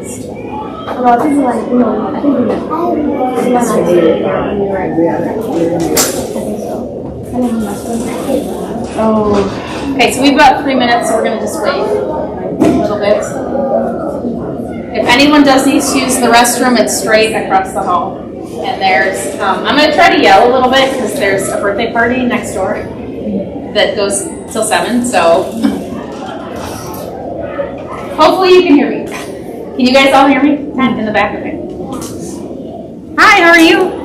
Well, I think like, you know, I think we were Oh. Okay, so we've got 3 minutes, so we're going to just wait a little bit. If anyone does need to use the restroom, it's straight across the hall. And there's, I'm going to try to yell a little bit because there's a birthday party next door that goes till 7, so hopefully you can hear me. Can you guys all hear me? In the back, okay. Hi, how are you?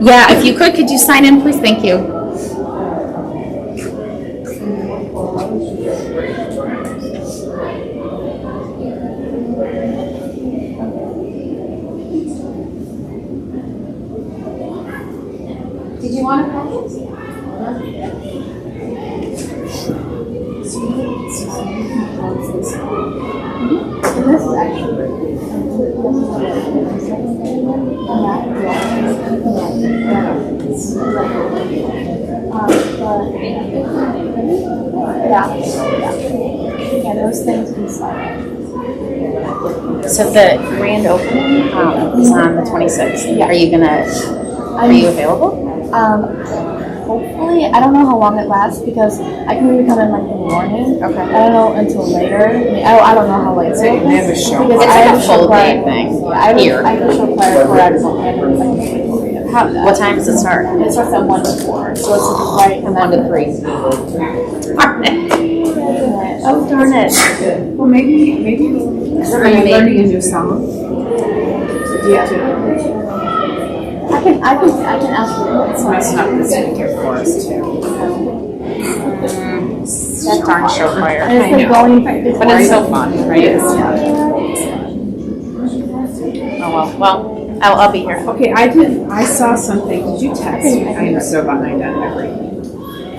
Yeah, if you could you sign in, please? Thank you. Did you want a packet? And this is actually yeah, those things inside. So the grand opening is on the 26th. Yeah. Are you available? Hopefully, I don't know how long it lasts because I can maybe come in like in the morning. Okay. I don't know until later. I don't know how late. So you have a show. Because It's I like have a full choir. day thing Yeah, here. I have a show choir for everyone. What time does it start? It starts at 1 to 4, so it's right. From 1 to 3. Oh darn it! Well, maybe are you learning a new song? Do you have to I can ask you. messing up this week, of course, too? That darn show choir. And it's I like know. going. But it's so fun, right? Yes. Oh well, I'll be here. Okay, I saw something. Did you text me? I am so behind on everything.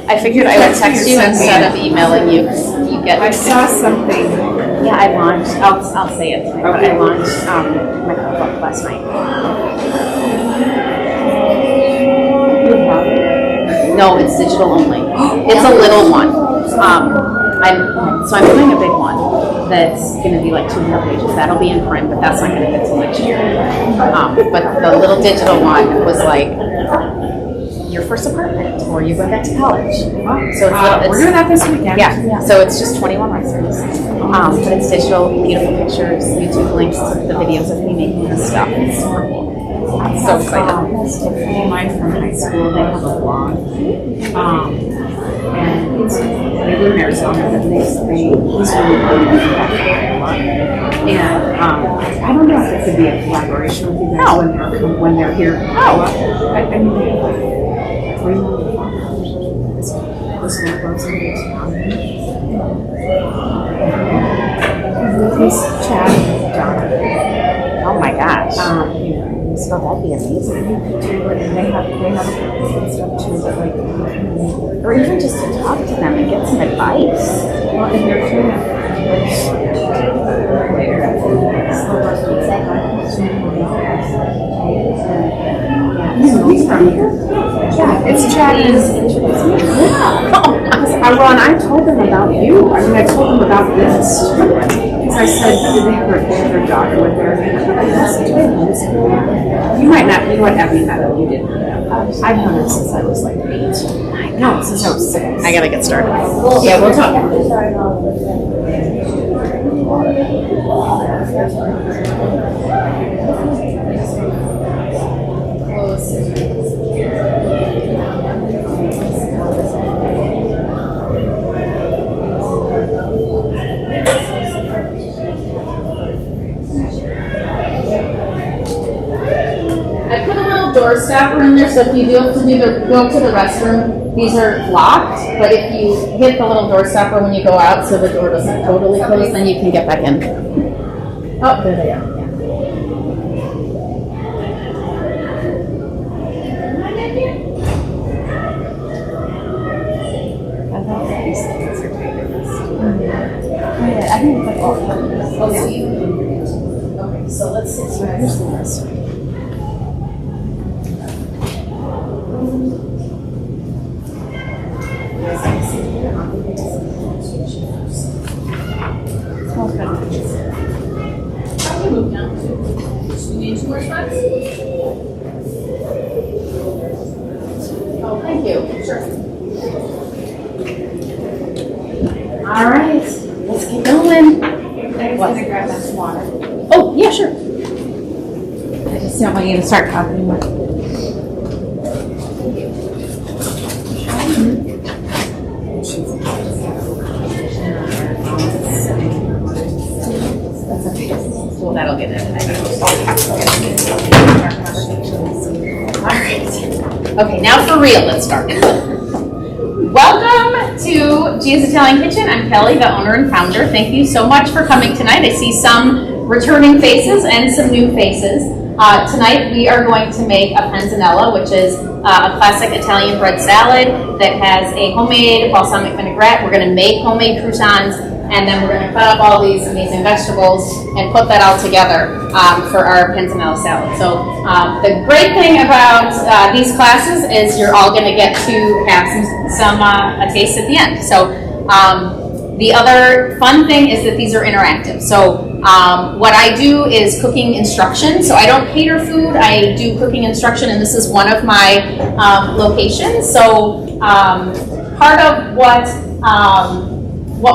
I figured I would text you instead of emailing you. You get. I saw something. Yeah, I launched. I'll say it. But I launched my cookbook last night. No, it's digital only. It's a little one. I'm doing a big one that's going to be like 200 pages. That'll be in print, but that's not going to get till next year. But the little digital one was like your first apartment, or you're going back to college. So We're doing that this weekend. Yeah. So it's just 21 recipes, but it's digital, beautiful pictures, YouTube links to the videos of me making this stuff. It's horrible. I'm so excited. Mine from high school, they have a blog. And they live in Arizona, but he's really good at Iowa. And I don't know if it could be a collaboration with you guys when they're here in Iowa. I mean, they have like 3 million followers. This one goes into town. He's Chad Donner. Oh my gosh. So that'd be amazing. And they have a and stuff too, but like, Or even just to talk to them and get some advice. well, and they're trying he's from here. Yeah, it's Chad. Well, and I told them about you. I mean, I told them about this. Because I said, did they have their daughter with her? You might not, you know what, Abby, you didn't know. I've known it since I was like 8. No, since I was 6. I gotta get started. Yeah, we'll talk. I put a little door stopper in there, so if you do have to go to the restroom, these are locked, but if you hit the little door stopper when you go out so the door doesn't totally close, then you can get back in. Oh, there they are. I think it's like all Okay, so let's see. So here's the rest. more spots? Oh, thank you. Sure. All right, let's get going. I'm going to grab that water. Oh, yeah, sure. I just don't want you to start talking more. That's okay. Well, that'll get it. All right. Okay, now for real, let's start. Welcome to Gia's Italian Kitchen. I'm Kelly, the owner and founder. Thank you so much for coming tonight. I see some returning faces and some new faces. Tonight we are going to make a panzanella, which is a classic Italian bread salad that has a homemade balsamic vinaigrette. We're going to make homemade croutons, and then we're going to cut up all these amazing vegetables and put that all together for our panzanella salad. So the great thing about these classes is you're all going to get to have a taste at the end. So the other fun thing is that these are interactive. So what I do is cooking instruction. So I don't cater food, I do cooking instruction, and this is one of my locations. So part of what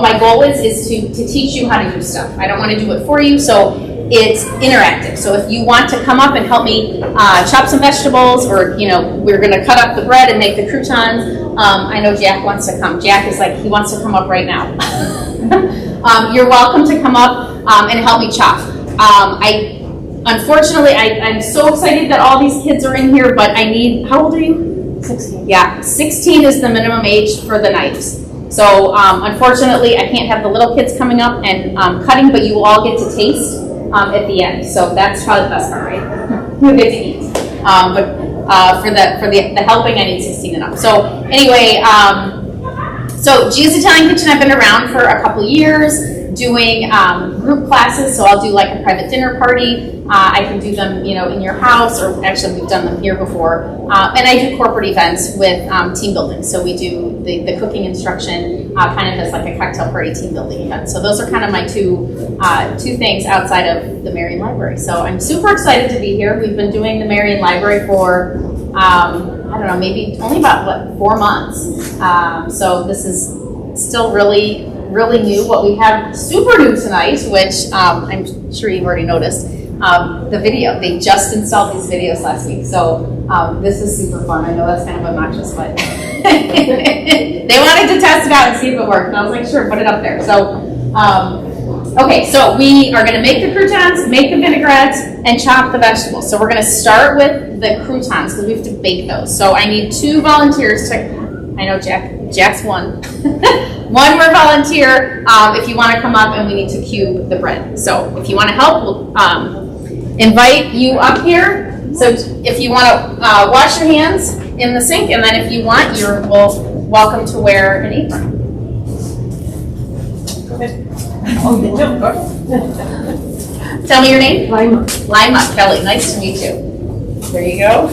my goal is to teach you how to do stuff. I don't want to do it for you, so it's interactive. So if you want to come up and help me chop some vegetables, or we're going to cut up the bread and make the croutons. I know Jack wants to come. Jack is like, he wants to come up right now. You're welcome to come up and help me chop. Unfortunately, I'm so excited that all these kids are in here, but I need, how old are you? 16. Yeah, 16 is the minimum age for the knives. So unfortunately, I can't have the little kids coming up and cutting, but you will all get to taste at the end. So that's probably the best part, right? You get to eat. But for the helping, I need 16 and up. So anyway, so Gia's Italian Kitchen, I've been around for a couple years doing group classes. So I'll do like a private dinner party. I can do them, in your house, or actually we've done them here before. And I do corporate events with team building. So we do the cooking instruction kind of as like a cocktail party team building event. So those are kind of my two things outside of the Marion Library. So I'm super excited to be here. We've been doing the Marion Library for, I don't know, maybe only about 4 months. So this is still really new. What we have super new tonight, which I'm sure you've already noticed, the video. They just installed these videos last week. So this is super fun. I know that's kind of obnoxious, but they wanted to test it out and see if it worked. And I was like, sure, put it up there. So, okay, so we are going to make the croutons, make the vinaigrettes, and chop the vegetables. So we're going to start with the croutons because we have to bake those. So I need 2 volunteers to, I know Jack's one. One more volunteer if you want to come up, and we need to cube the bread. So if you want to help, we'll invite you up here. So if you want to wash your hands in the sink, and then if you want, you're welcome to wear an apron. Tell me your name. Lima. Kelly. Nice to meet you. There you go.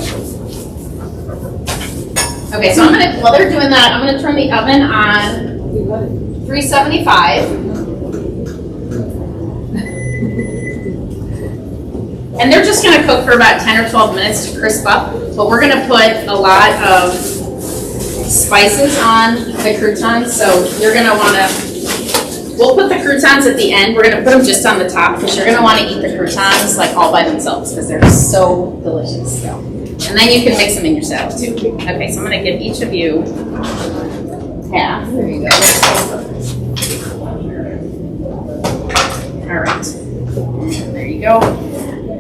Okay, so while they're doing that, I'm gonna turn the oven on 375. And they're just gonna cook for about 10 or 12 minutes to crisp up, but we're gonna put a lot of spices on the croutons, so you're gonna wanna, we'll put the croutons at the end. We're gonna put them just on the top because you're gonna wanna eat the croutons like all by themselves because they're so delicious. So. And then you can mix them in your salad too. Okay, so I'm gonna give each of you half. There you go. All right, there you go.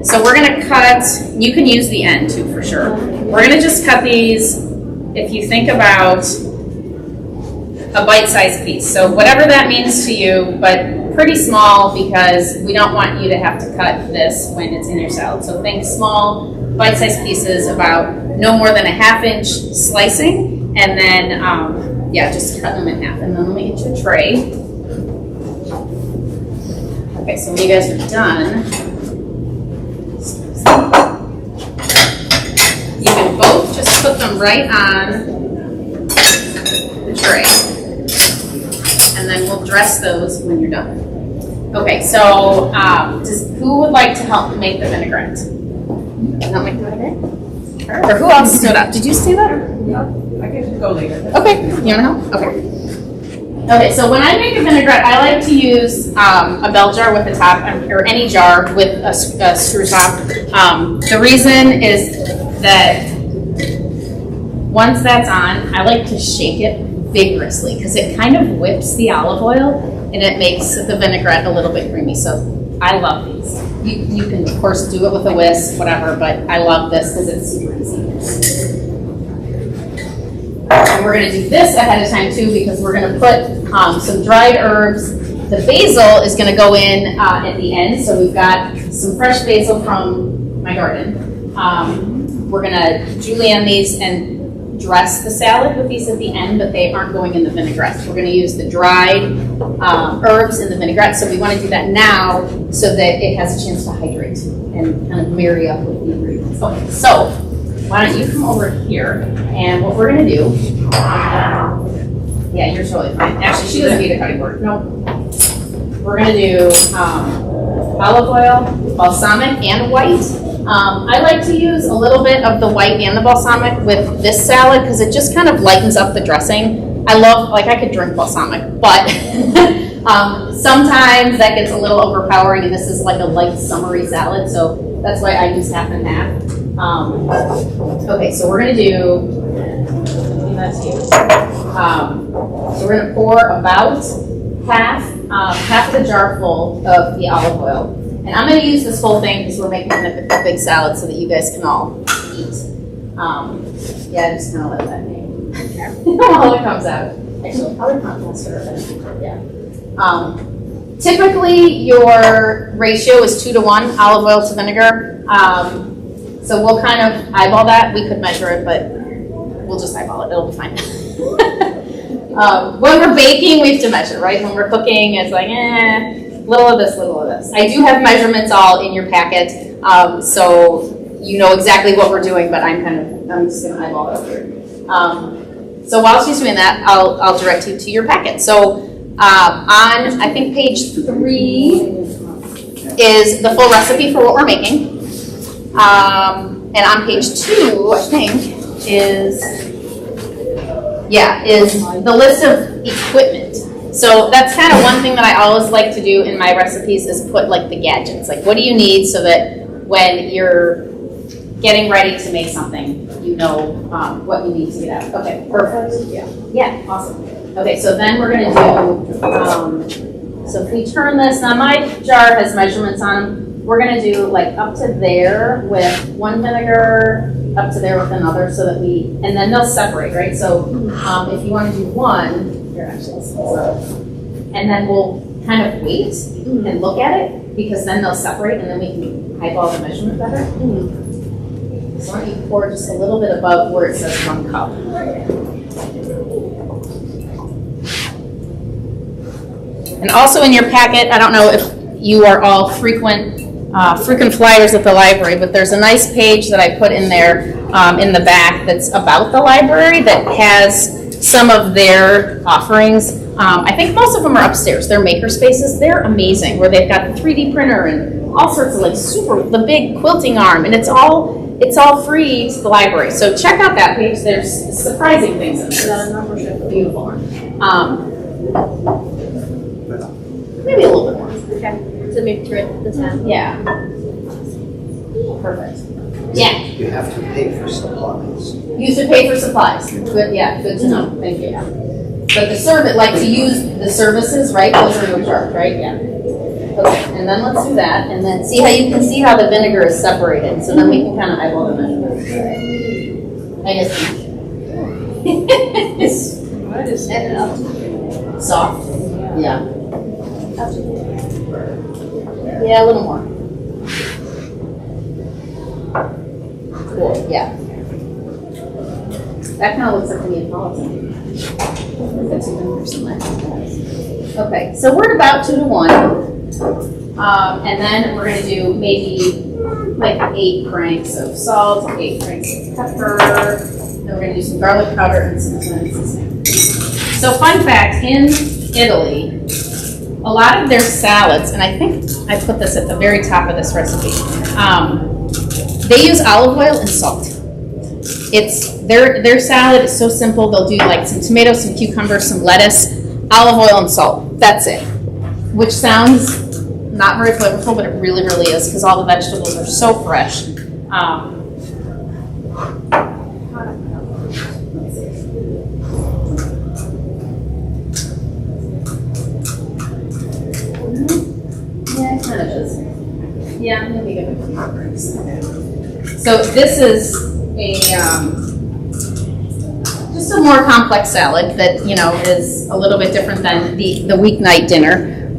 So we're gonna cut, you can use the end too for sure. We're gonna just cut these, if you think about a bite-sized piece. So whatever that means to you, but pretty small because we don't want you to have to cut this when it's in your salad. So think small, bite-sized pieces, about no more than a 1/2 inch slicing, and then just cut them in half. And then let me get you a tray. Okay, so when you guys are done, you can both just put them right on the tray, and then we'll dress those when you're done. Okay, so who would like to help make the vinaigrette? Not my favorite. Or who else stood up? Did you stand up? I can go later. Okay, you wanna help? Okay. Okay, so when I make a vinaigrette, I like to use a bell jar with a top, or any jar with a screw top. The reason is that once that's on, I like to shake it vigorously because it kind of whips the olive oil and it makes the vinaigrette a little bit creamy. So I love these. You can, of course, do it with a whisk, whatever, but I love this because it's super easy. And we're going to do this ahead of time too because we're going to put some dried herbs. The basil is going to go in at the end. So we've got some fresh basil from my garden. We're going to julienne these and dress the salad with these at the end, but they aren't going in the vinaigrette. We're going to use the dried herbs in the vinaigrette. So we want to do that now so that it has a chance to hydrate and kind of marry up with the ingredients. Okay, so why don't you come over here, and what we're going to do, yeah, you're totally fine. Actually, she doesn't need a cutting board. No. We're going to do olive oil, balsamic, and white. I like to use a little bit of the white and the balsamic with this salad because it just kind of lightens up the dressing. I love, like, I could drink balsamic, but sometimes that gets a little overpowering, and this is like a light summery salad, so that's why I use half and half. Okay, so we're going to do, that's you. So we're going to pour about half of the jar full of the olive oil. And I'm going to use this whole thing because we're making a big salad so that you guys can all eat. Yeah, just kind of let that name while it comes out. Actually, probably not faster. Yeah. Typically, your ratio is 2-to-1 olive oil to vinegar. So we'll kind of eyeball that. We could measure it, but we'll just eyeball it. It'll be fine. When we're baking, we have to measure, right? When we're cooking, it's like, little of this, little of this. I do have measurements all in your packet, so you know exactly what we're doing, but I'm just going to eyeball it over here. So while she's doing that, I'll direct you to your packet. So on, I think, page 3 is the full recipe for what we're making. And on page 2, I think, is the list of equipment. So that's kind of one thing that I always like to do in my recipes is put like the gadgets. Like, what do you need so that when you're getting ready to make something, you know what you need to get out. Okay, perfect. Yeah, awesome. Okay, so then we're going to do, so if we turn this, now my jar has measurements on them. We're going to do like up to there with one vinegar, up to there with another, so that and then they'll separate, right? So if you want to do one, here actually, and then we'll kind of wait and look at it, because then they'll separate and then we can eyeball the measurement better. So why don't you pour just a little bit above where it says 1 cup. And also in your packet, I don't know if you are all frequent flyers at the library, but there's a nice page that I put in there in the back that's about the library that has some of their offerings. I think most of them are upstairs. They're maker spaces. They're amazing, where they've got the 3D printer and all sorts of like the big quilting arm, and it's all free to the library. So check out that page. There's surprising things in there. Beautiful. Maybe a little bit more. Okay. So maybe through the 10. Yeah. Perfect. Yeah. You have to pay for supplies. You used to pay for supplies. Good. Yeah. Good to know. Thank you. Yeah. But the to use the services, right? Those are no charge, right? Yeah. Okay. And then let's do that, and then see how you can see how the vinegar is separated. So then we can kind of eyeball the measurements. I guess. What is it? Soft. Yeah. Yeah, a little more. Cool, yeah. That kind of looks like a Neapolitan. Okay, so we're about 2-to-1. And then we're going to do maybe like 8 cranks of salt, 8 cranks of pepper. Then we're going to do some garlic powder and some seasoning. So fun fact, in Italy, a lot of their salads, and I think I put this at the very top of this recipe, They use olive oil and salt. It's their salad is so simple. They'll do like some tomatoes, some cucumbers, some lettuce, olive oil and salt. That's it. Which sounds not very flavorful, but it really, really is because all the vegetables are so fresh. Yeah, it kind of is. Yeah, maybe give it some drinks. So this is a just a more complex salad that is a little bit different than the weeknight dinner,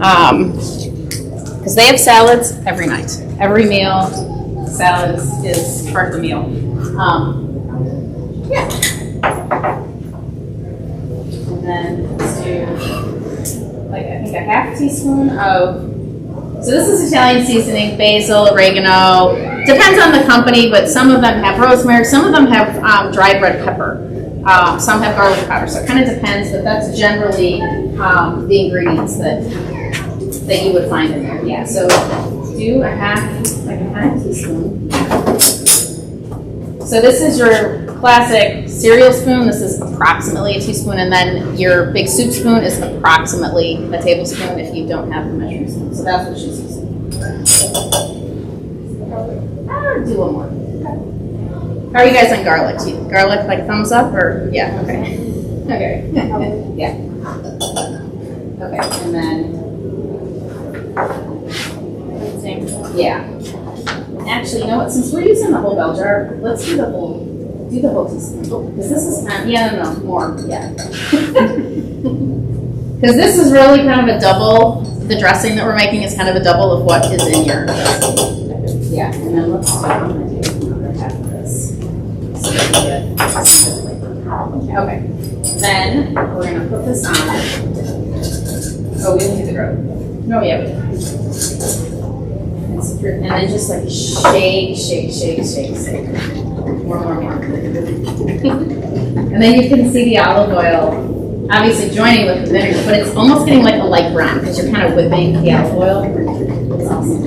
because they have salads every night, every meal. Salads is part of the meal. Yeah. And then let's do like I think a half teaspoon of. So this is Italian seasoning, basil, oregano. Depends on the company, but some of them have rosemary, some of them have dried red pepper, some have garlic powder. So it kind of depends, but that's generally the ingredients that you would find in there. Yeah. So do a half teaspoon. So this is your classic cereal spoon. This is approximately a teaspoon, and then your big soup spoon is approximately a tablespoon if you don't have the measuring spoon. So that's what she's using. I'll do one more. How are you guys on garlic? Garlic like thumbs up or yeah? Okay. Okay. Yeah. Okay, and then yeah. Actually, you know what? Since we're using the whole bell jar, let's do the whole teaspoon. Because this is more. Yeah. Because this is really kind of a double. The dressing that we're making is kind of a double of what is in your dressing. Yeah, and then I'm gonna do another half of this. So that we get okay. Then we're gonna put this on. Oh, we didn't do the grove. No, yeah, we did. And then just like shake. More. And then you can see the olive oil obviously joining with the vinegar, but it's almost getting like a light brown because you're kind of whipping the olive oil. It's awesome.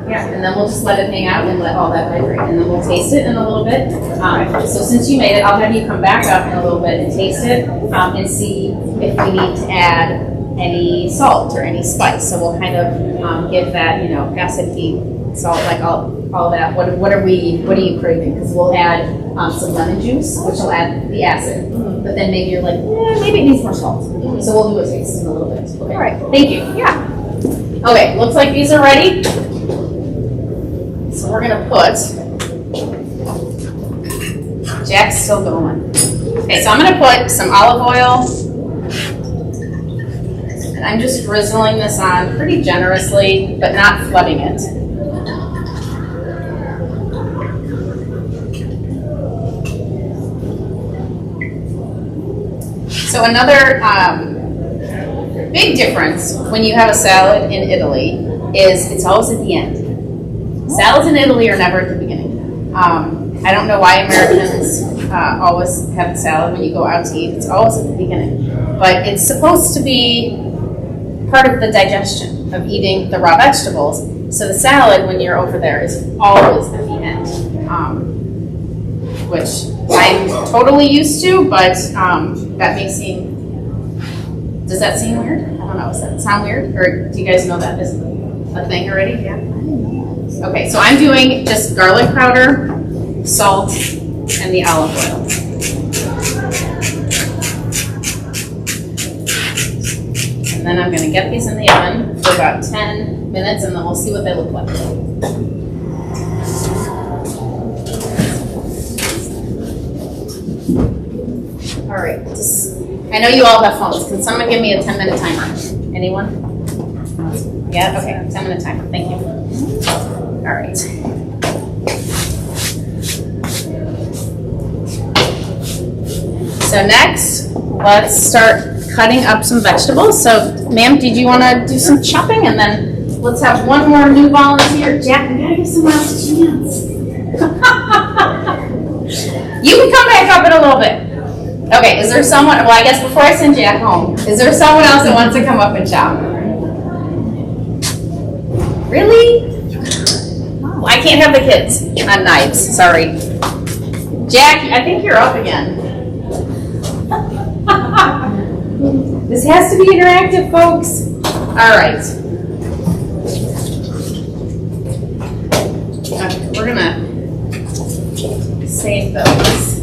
Yeah, and then we'll just let it hang out and let all that hydrate. And then we'll taste it in a little bit. So since you made it, I'll have you come back up in a little bit and taste it and see if we need to add any salt or any spice. So we'll kind of give that, acid, heat, salt, like all that. What are you craving? Because we'll add some lemon juice, which will add the acid. But then maybe you're like, maybe it needs more salt. So we'll do a taste in a little bit. Okay. All right. Thank you. Yeah. Okay. Looks like these are ready. So we're gonna put. Jack's still going. Okay. So I'm gonna put some olive oil. I'm just drizzling this on pretty generously, but not flooding it. So another big difference when you have a salad in Italy is it's always at the end. Salads in Italy are never at the beginning. I don't know why Americans always have the salad when you go out to eat. It's always at the beginning. But it's supposed to be part of the digestion of eating the raw vegetables. So the salad, when you're over there, is always at the end, which I'm totally used to, but that may seem, does that seem weird? I don't know, does that sound weird? Or do you guys know that is a thing already? Yeah. Okay, so I'm doing just garlic powder, salt, and the olive oil. And then I'm going to get these in the oven for about 10 minutes, and then we'll see what they look like. All right. I know you all have phones. Can someone give me a 10-minute timer? Anyone? Yeah? Okay. 10-minute timer. Thank you. All right. So next, let's start cutting up some vegetables. So, ma'am, did you want to do some chopping? And then let's have one more new volunteer. Jack, we gotta give someone else a chance. You can come back up in a little bit. Okay, is there someone, well, I guess before I send Jack home, is there someone else that wants to come up and chop? Really? I can't have the kids on knives, sorry. Jack, I think you're up again. This has to be interactive, folks. All right. Okay, we're gonna save those.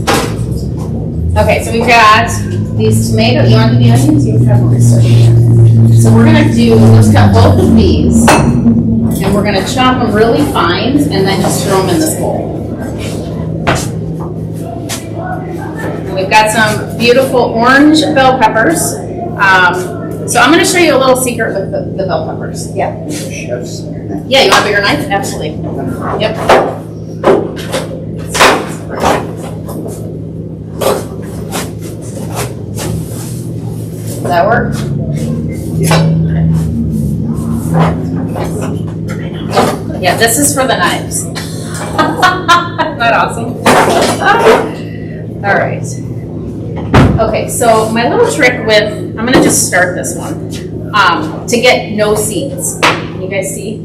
Okay, so we've got these tomatoes. You want to do the onions? You have more. So we're gonna do, let's cut both of these, and we're gonna chop them really fine, and then just throw them in this bowl. And we've got some beautiful orange bell peppers. So I'm gonna show you a little secret with the bell peppers. Yeah. Chef's. Yeah, you want a bigger knife? Absolutely. Yep. Does that work? Yeah, this is for the knives. Isn't that awesome? All right. Okay, so my little trick with, I'm gonna just start this one, to get no seeds. You guys see?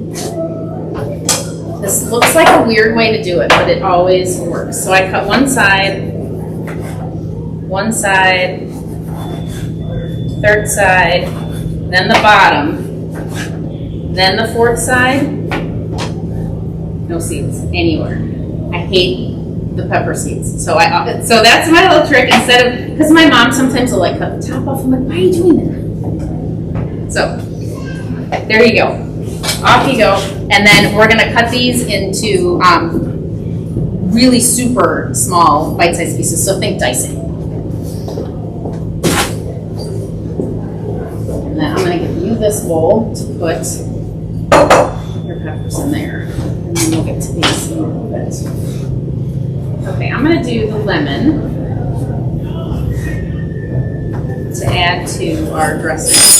This looks like a weird way to do it, but it always works. So I cut one side, third side, then the bottom, then the fourth side. No seeds anywhere. I hate the pepper seeds. So that's my little trick. Instead of, because my mom sometimes will like cut the top off. I'm like, why are you doing that? So there you go. Off you go. And then we're gonna cut these into really super small bite-sized pieces. So think dicing. And then I'm gonna give you this bowl to put your peppers in there. And then we'll get to these in a little bit. Okay, I'm gonna do the lemon to add to our dressing.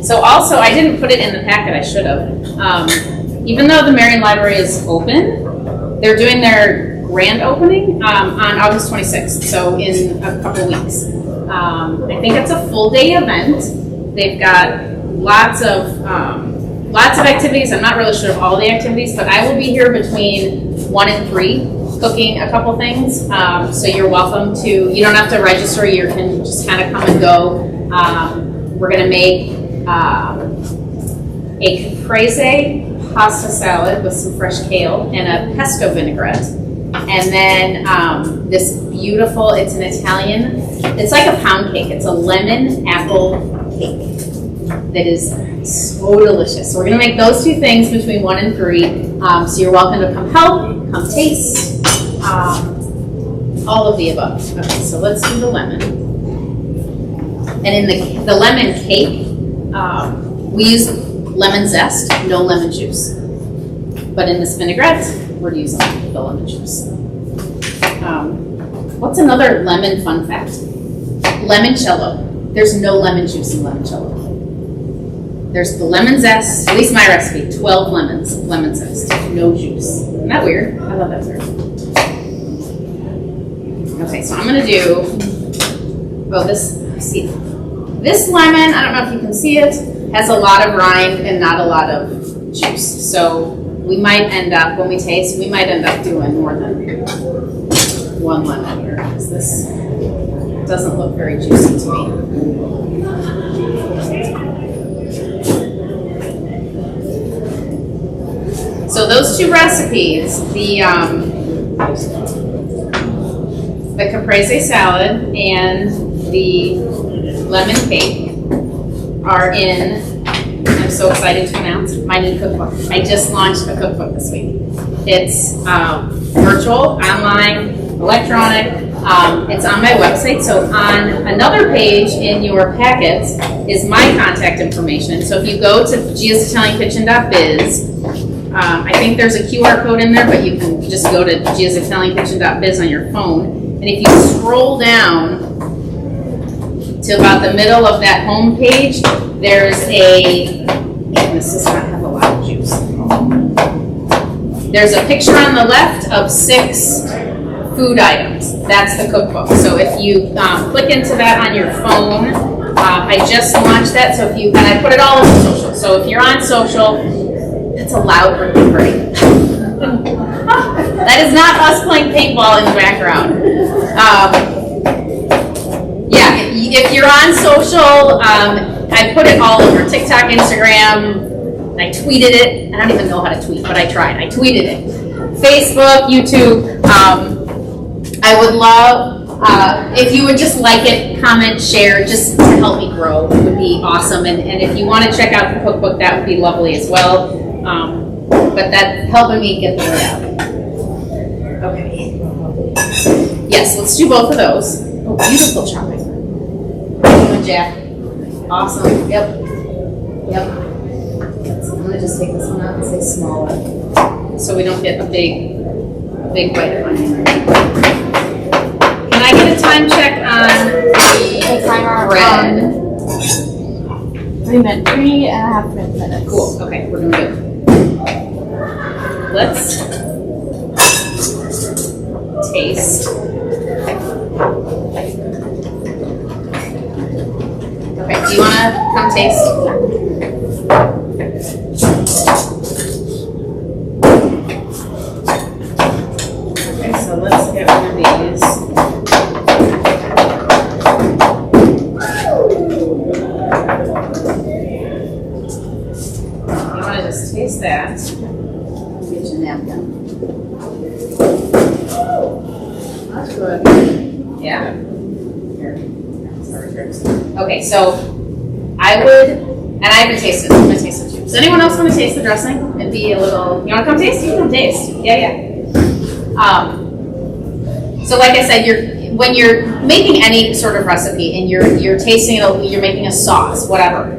So also, I didn't put it in the packet, I should have. Even though the Marion Library is open, they're doing their grand opening on August 26th, so in a couple weeks. I think it's a full day event. They've got lots of activities. I'm not really sure of all the activities, but I will be here between 1 and 3 cooking a couple things. So you're welcome to, you don't have to register, you can just kind of come and go. We're gonna make a caprese pasta salad with some fresh kale and a pesto vinaigrette. And then this beautiful, it's an Italian, it's like a pound cake. It's a lemon apple cake that is so delicious. So we're gonna make those two things between 1 and 3. So you're welcome to come help, come taste, all of the above. Okay, so let's do the lemon. And in the lemon cake, we use lemon zest, no lemon juice. But in this vinaigrette, we're using the lemon juice. What's another lemon fun fact? Limoncello. There's no lemon juice in limoncello. There's the lemon zest, at least my recipe, 12 lemons, lemon zest, no juice. Isn't that weird? I love that weird. Okay, so I'm gonna do, this lemon, I don't know if you can see it, has a lot of rind and not a lot of juice. So we might end up, when we taste, we might end up doing more than 1 lemon here, because this doesn't look very juicy to me. So those two recipes, the caprese salad and the lemon cake are in, I'm so excited to announce, my new cookbook. I just launched a cookbook this week. It's virtual, online, electronic. It's on my website. So on another page in your packets is my contact information. So if you go to giasitaliankitchen.biz, I think there's a QR code in there, but you can just go to giasitaliankitchen.biz on your phone. And if you scroll down to about the middle of that home page, there's this does not have a lot of juice. There's a picture on the left of 6 food items. That's the cookbook. So if you click into that on your phone, I just launched that. So and I put it all over social. So if you're on social, it's a loud birthday party. That is not us playing paintball in the background. If you're on social, I put it all over TikTok, Instagram. I tweeted it. I don't even know how to tweet, but I tried. I tweeted it. Facebook, YouTube. I would love if you would just like it, comment, share, just to help me grow. It would be awesome. And if you want to check out the cookbook, that would be lovely as well. But that's helping me get the word out. Okay. Yes, let's do both of those. Oh, beautiful chocolate. Jack. Awesome. Yep. So I'm gonna just take this one out and say smaller, so we don't get a big bite of onion. Can I get a time check on the bread? 3.5 minutes. Cool. Okay, we're doing good. Let's taste. Okay, do you want to come taste? Okay, so let's get one of these. You want to just taste that. Get your napkin. That's good. Yeah. Okay, so I would, and I haven't tasted it. I'm gonna taste it too. Does anyone else want to taste the dressing and be a little? You want to come taste? You can taste. Yeah. So like I said, when you're making any sort of recipe and you're tasting it, you're making a sauce, whatever.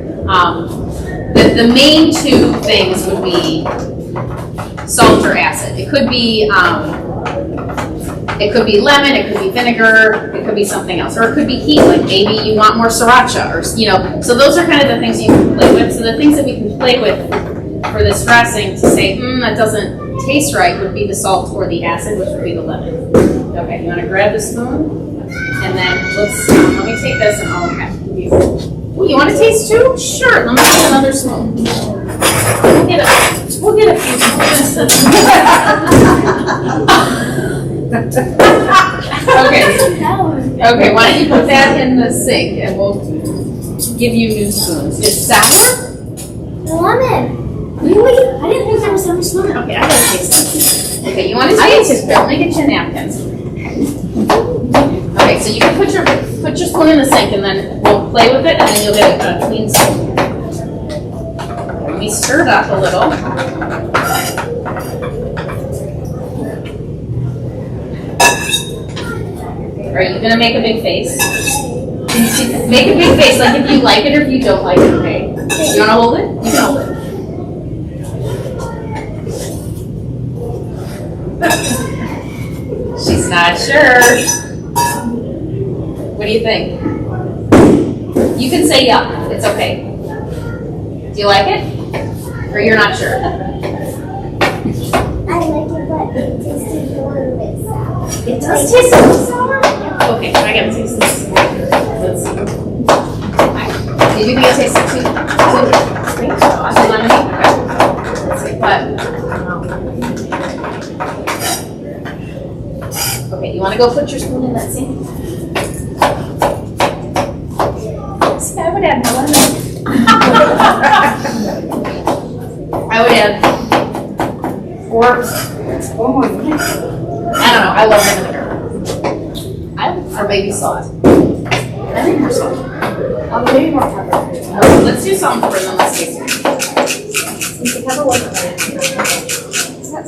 The main two things would be salt or acid. It could be lemon, it could be vinegar, it could be something else, or it could be heat, like maybe you want more sriracha, or so those are kind of the things you can play with. So the things that we can play with for this dressing to say, that doesn't taste right, would be the salt or the acid, which would be the lemon. Okay, you want to grab the spoon, and then let me take this and I'll give you. Ooh, you want to taste too? Sure. Let me get another spoon. We'll get a few spoons. Okay, why don't you put that in the sink and we'll give you new spoons. It's sour? Lemon. Really? I didn't think there was so much lemon. Okay, I gotta taste it. Okay, you want to taste it? Let me get your napkins. Okay, so you can put your spoon in the sink and then we'll play with it and then you'll get a clean spoon. Let me stir it up a little. Are you gonna make a big face? Make a big face, like if you like it or if you don't like it, okay? You wanna hold it? You can hold it. She's not sure. What do you think? You can say yuck, it's okay. Do you like it? Or you're not sure? I like it, but it tastes a little bit sour. It does taste a little sour? Okay, I gotta taste this. Let's see. Did you think it tasted too lemony? Let's see, but. Okay, you wanna go put your spoon in that sink? I would add more lemon. I would add four more minutes. I don't know, I love vinegar. Or maybe salt. I think more salt. Maybe more pepper. Let's do salt and pepper and then let's taste it. Since the pepper wasn't right.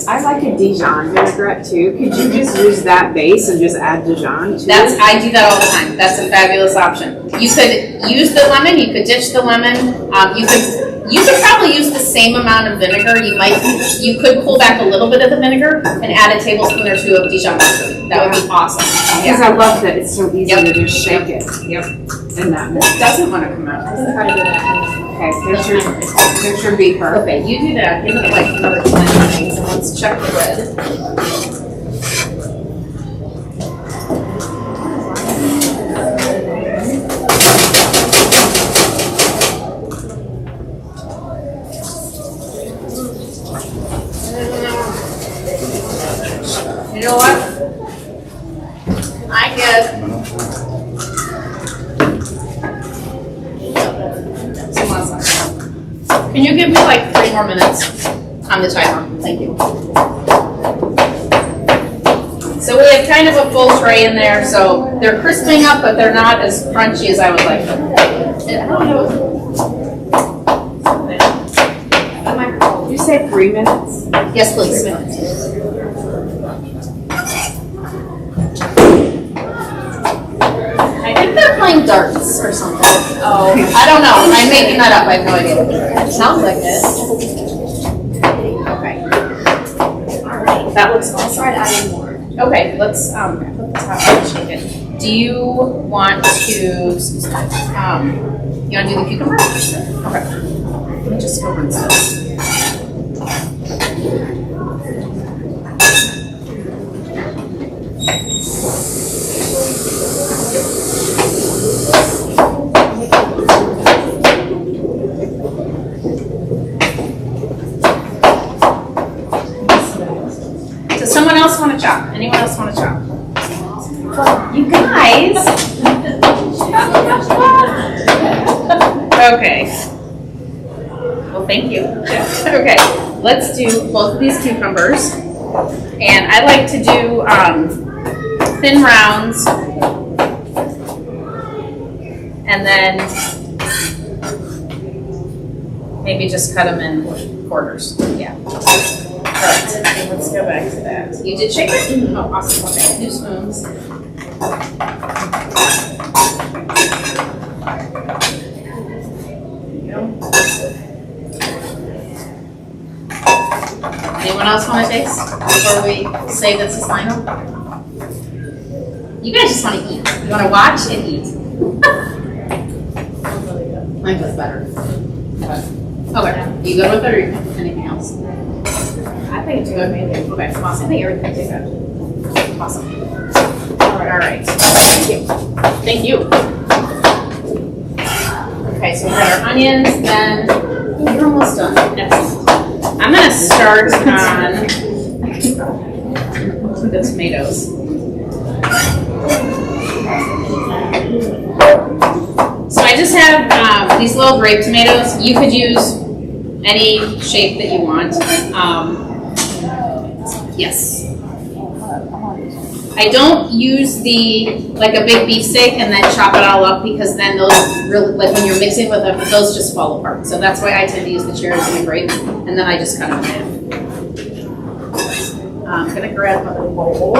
I like a Dijon vinaigrette too. Could you just use that base and just add Dijon to it? I do that all the time. That's a fabulous option. You could use the lemon, you could ditch the lemon. You could probably use the same amount of vinegar. You could pull back a little bit of the vinegar and add a tablespoon or two of Dijon mustard. That would be awesome. Because I love that it's so easy to just shake it. Yep. And that It doesn't want to come out. Okay, there's your beeper. Okay, you do that. Give it like another 10 minutes and let's check the bread. You know what? I get. Can you give me like 3 more minutes on the timer? Thank you. So we have kind of a full tray in there, so they're crisping up, but they're not as crunchy as I would like them. Did you say 3 minutes? Yes, please. I think they're playing darts or something. Oh, I don't know. I'm making that up. I have no idea. It sounds like it. Okay. All right. That looks awesome. Try adding more. Okay, let's put the top and shake it. Do you want to? You want to do the cucumber? Okay. Let me just go rinse this. Does someone else want to chop? Anyone else want to chop? You guys. Okay. Well, thank you. Okay, let's do both of these cucumbers. And I like to do thin rounds. And then maybe just cut them in quarters. Yeah. All right, let's go back to that. You did shake it? Mm-hmm. Oh, awesome. Okay, new spoons. There you go. Anyone else want to taste before we say this is final? You guys just want to eat. You want to watch and eat. Mine was better. Okay. Are you good with it or anything else? I think it's good. Okay, awesome. I think everything's good. Awesome. All right. Thank you. Thank you. Okay, so we got our onions, then you're almost done. Excellent. I'm going to start on the tomatoes. So I just have these little grape tomatoes. You could use any shape that you want. Yes. I don't use like a big beef steak and then chop it all up because then those really, like when you're mixing with them, those just fall apart. So that's why I tend to use the cherries and the grape, and then I just cut them in half. I'm gonna grab another bowl.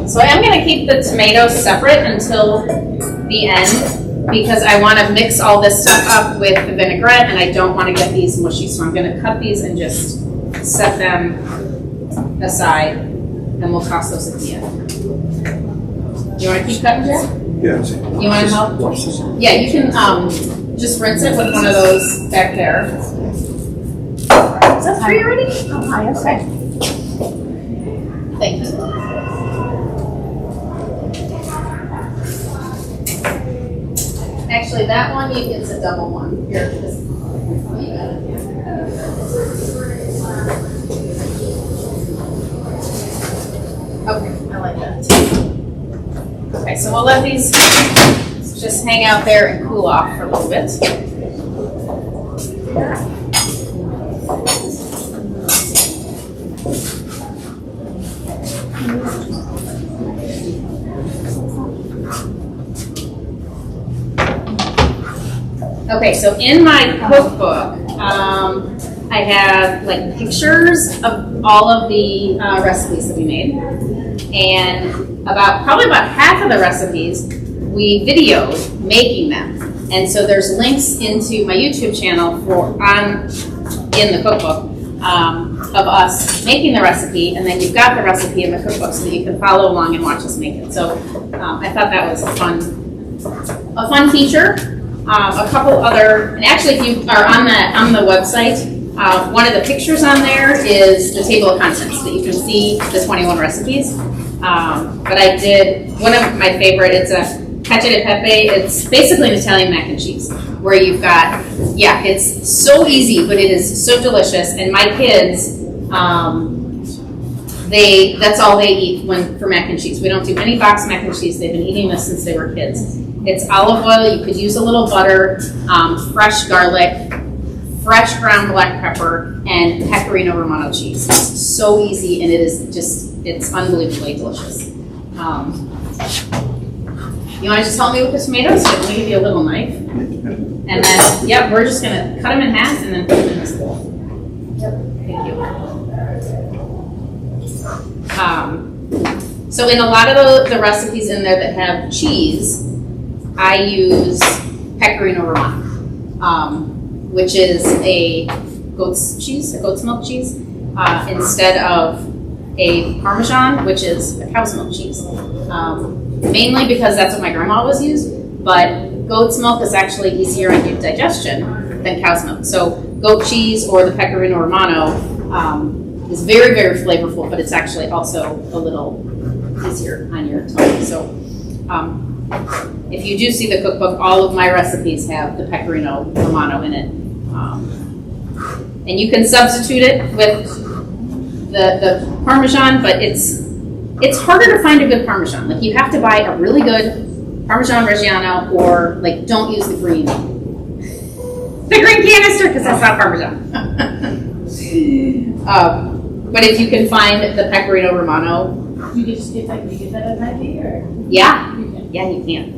So I am going to keep the tomatoes separate until the end because I want to mix all this stuff up with the vinaigrette and I don't want to get these mushy. So I'm going to cut these and just set them aside and we'll toss those at the end. You want to keep cutting, Jeff? Yes. You want to help? Yeah, you can just rinse it with one of those back there. Is that 3 already? Oh, hi, okay. Thank you. Actually, that one, it's a double one. Here, this. Okay, I like that. Okay, so we'll let these just hang out there and cool off for a little bit. Okay, so in my cookbook, I have like pictures of all of the recipes that we made, and probably about half of the recipes we videoed making them. And so there's links into my YouTube channel in the cookbook of us making the recipe, and then you've got the recipe in the cookbook so that you can follow along and watch us make it. So I thought that was a fun feature. A couple other, and actually if you are on the website, one of the pictures on there is the table of contents that you can see the 21 recipes. But I did, one of my favorite, it's a cacio e pepe. It's basically an Italian mac and cheese where you've got, yeah, it's so easy, but it is so delicious. And my kids, that's all they eat for mac and cheese. We don't do any boxed mac and cheese. They've been eating this since they were kids. It's olive oil. You could use a little butter, fresh garlic, fresh ground black pepper, and pecorino romano cheese. It's so easy, and it is just, it's unbelievably delicious. You want to just help me with the tomatoes? So let me give you a little knife. And then, yep, we're just going to cut them in half and then put them in this bowl. Yep, thank you. So in a lot of the recipes in there that have cheese, I use pecorino romano, which is a goat's milk cheese, instead of a Parmesan, which is a cow's milk cheese. Mainly because that's what my grandma always used, but goat's milk is actually easier on your digestion than cow's milk. So goat cheese or the pecorino romano is very, very flavorful, but it's actually also a little easier on your tongue. So if you do see the cookbook, all of my recipes have the pecorino romano in it. And you can substitute it with the Parmesan, but it's harder to find a good Parmesan. Like, you have to buy a really good Parmesan Reggiano, or like, don't use the green canister, because that's not Parmesan. But if you can find the pecorino romano, You can just get that at Nike, or? yeah, you can.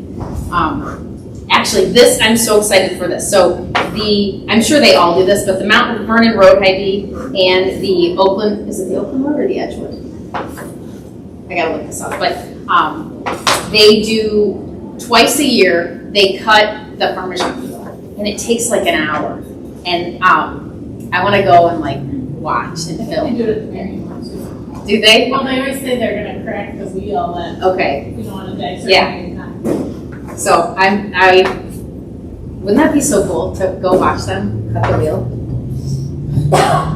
Actually, this, I'm so excited for this. So I'm sure they all do this, but the Mount Vernon Road Hy-Vee and the Oakland, is it the Oakland Road or the Edgewood? I gotta look this up, but they do twice a year, they cut the Parmesan, and it takes like an hour. And I wanna go and like watch and They film. do it at the Marion one too. Do they? Well, they always say they're gonna crack the wheel and Okay, we don't wanna die Yeah. certain time. so wouldn't that be so cool to go watch them cut the wheel?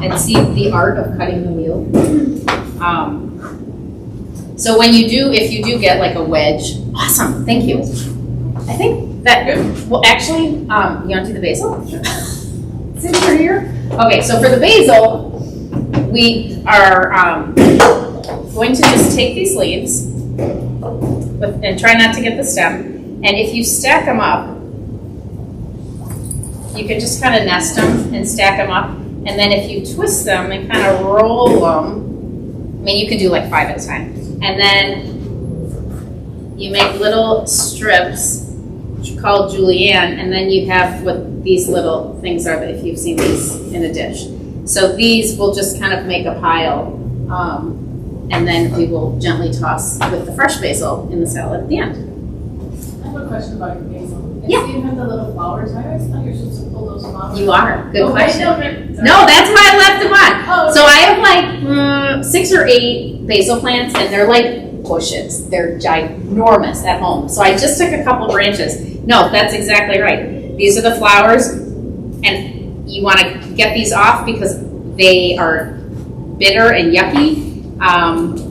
And see the art of cutting the wheel? So if you do get like a wedge, awesome, thank you. I think that, well, actually, you want to do the basil? Since you're here? Okay, so for the basil, we are going to just take these leaves and try not to get the stem. And if you stack them up, you can just kind of nest them and stack them up. And then if you twist them and kind of roll them, I mean, you can do like 5 at a time. And then you make little strips, which are called julienne, and then you have what these little things are, that if you've seen these in a dish. So these will just kind of make a pile, and then we will gently toss with the fresh basil in the salad at the end. I have a question about your basil. Yeah. You have the little flowers. I always thought you're supposed to pull those flowers. You are. Good question. Okay. No, that's why I left them on. Oh, So I have like 6 or 8 basil plants, and they're like bushes. They're ginormous at home. So I just took a couple branches. No, that's exactly right. These are the flowers, and you want to get these off because they are bitter and yucky.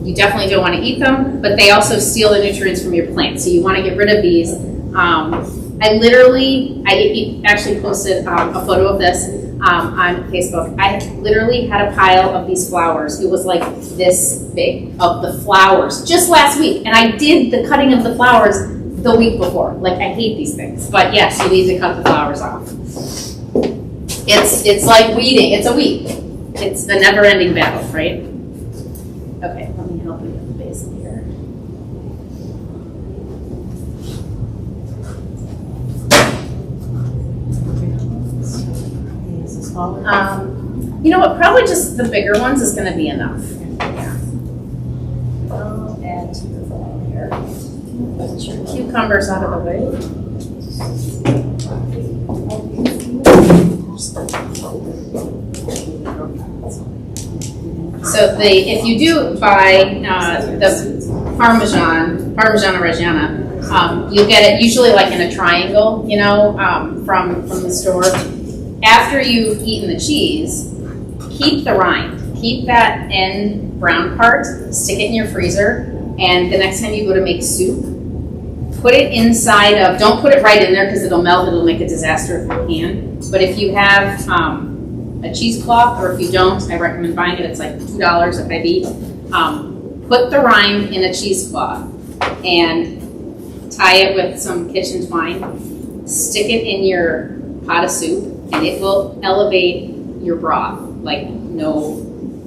You definitely don't want to eat them, but they also steal the nutrients from your plant. So you want to get rid of these. I actually posted a photo of this on Facebook. I literally had a pile of these flowers. It was like this big of the flowers just last week. And I did the cutting of the flowers the week before. Like, I hate these things. But yes, you need to cut the flowers off. It's like weeding. It's a weed. It's a never-ending battle, right? Okay, let me help you with the basil here. You know what? Probably just the bigger ones is going to be enough. Yeah. I'll add to the bowl here. Put your cucumbers out of the way. So if you do buy the Parmesan Reggiana, you'll get it usually like in a triangle, you know, from the store. After you've eaten the cheese, keep the rind. Keep that end brown part, stick it in your freezer, And the next time you go to make soup, put it inside of, don't put it right in there because it'll melt, it'll make a disaster if you can. But if you have a cheesecloth, or if you don't, I recommend buying it, it's like $2 at Hy-Vee. Put the rind in a cheesecloth and tie it with some kitchen twine, stick it in your pot of soup, and it will elevate your broth like no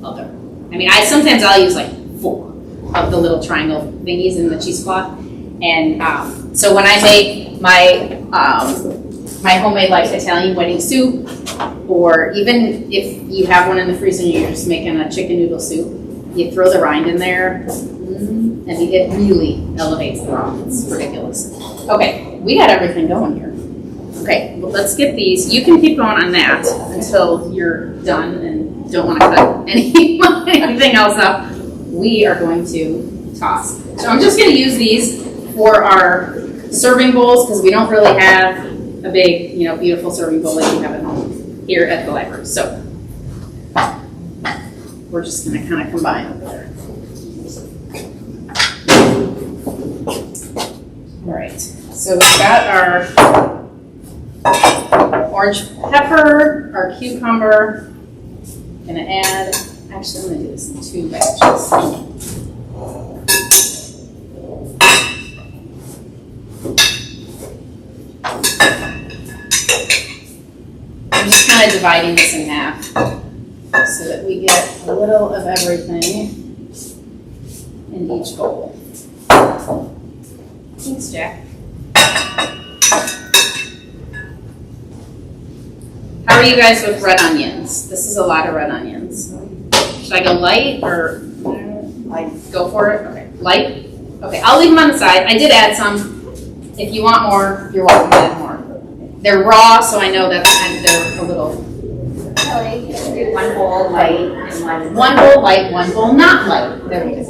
other. I mean, sometimes I'll use like 4 of the little triangle thingies in the cheesecloth. And so when I make my my homemade like Italian wedding soup, or even if you have one in the freezer and you're just making a chicken noodle soup, you throw the rind in there, and it really elevates the broth. It's ridiculous. Okay, we got everything going here. Okay, well, let's get these. You can keep going on that until you're done and don't want to cut anything else up. We are going to toss. So I'm just going to use these for our serving bowls because we don't really have a big, beautiful serving bowl like you have at home here at the library. So we're just going to kind of combine over there. All right, so we've got our orange pepper, our cucumber. Gonna add, actually I'm gonna do this in 2 batches. I'm just kind of dividing this in half so that we get a little of everything in each bowl. Thanks, Jack. How are you guys with red onions? This is a lot of red onions. Should I go light or go for it? Okay, light? Okay, I'll leave them on the side. I did add some. If you want more, you're welcome to add more. They're raw, so I know that they're a little. One bowl light and one bowl light, one bowl not light. There we go.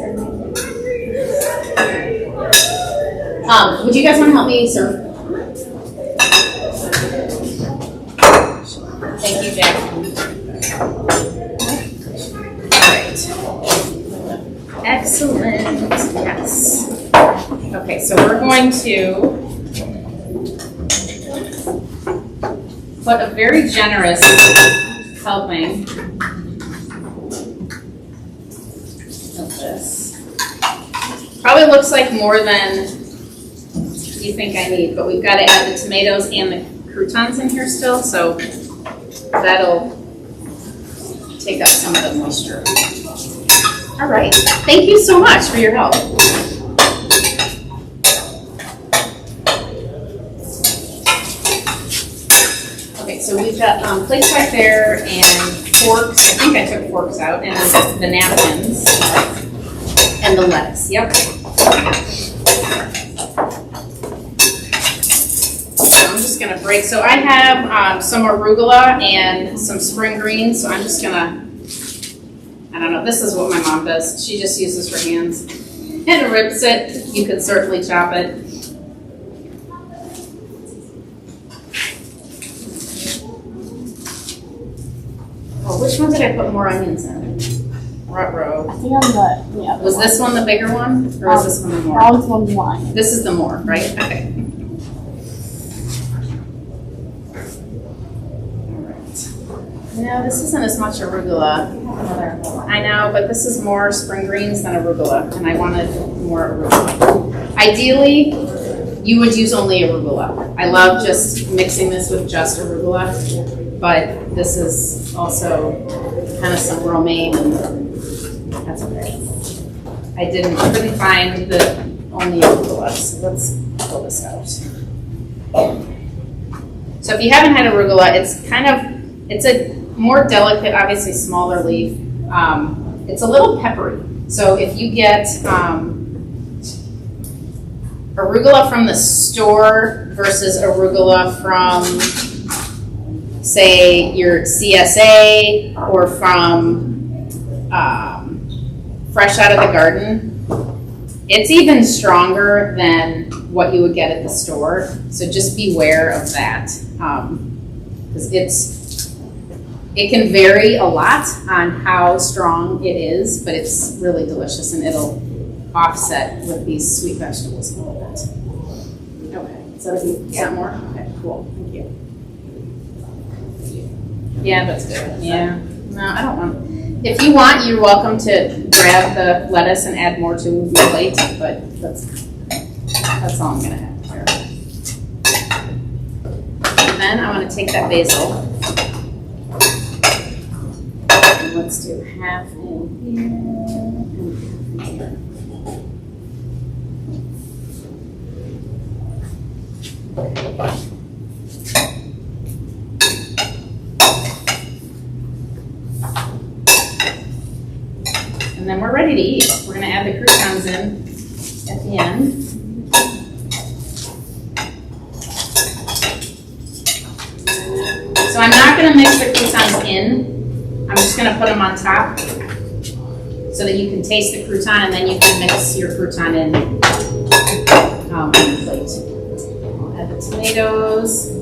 Would you guys want to help me serve? Thank you, Jack. All right. Excellent. Yes. Okay, so we're going to put a very generous helping of this. Probably looks like more than you think I need, but we've got to add the tomatoes and the croutons in here still, so that'll take up some of the moisture. All right, thank you so much for your help. Okay, so we've got plates right there and forks. I think I took forks out, and then the napkins and the lettuce. Yep. Gonna break. So I have some arugula and some spring greens. So I'm just gonna, I don't know, this is what my mom does. She just uses her hands and rips it. You could certainly chop it. Oh, which one did I put more onions in? Ruh-roh. I think on the other Was this one the bigger one? Or is this one the more? That was one line. This is the more, right? Okay. No, this isn't as much arugula. I know, but this is more spring greens than arugula, and I wanted more arugula. Ideally, you would use only arugula. I love just mixing this with just arugula, but this is also kind of some romaine, and that's okay. I couldn't find the only arugula, so let's pull this out. So if you haven't had arugula, it's a more delicate, obviously smaller leaf. It's a little peppery. So if you get arugula from the store versus arugula from, say, your CSA or from fresh out of the garden, it's even stronger than what you would get at the store. So just beware of that, because it can vary a lot on how strong it is, but it's really delicious, and it'll offset with these sweet vegetables a little bit. Okay, so is that more? Okay, cool, thank you. Yeah, that's good. Yeah, no, I don't want, if you want, you're welcome to grab the lettuce and add more to your plate, but that's all I'm gonna have here. And then I want to take that basil. And let's do half in here and half in here. And then we're ready to eat. We're going to add the croutons in at the end. So I'm not going to mix the croutons in. I'm just going to put them on top so that you can taste the crouton and then you can mix your crouton in on the plate. I'll add the tomatoes.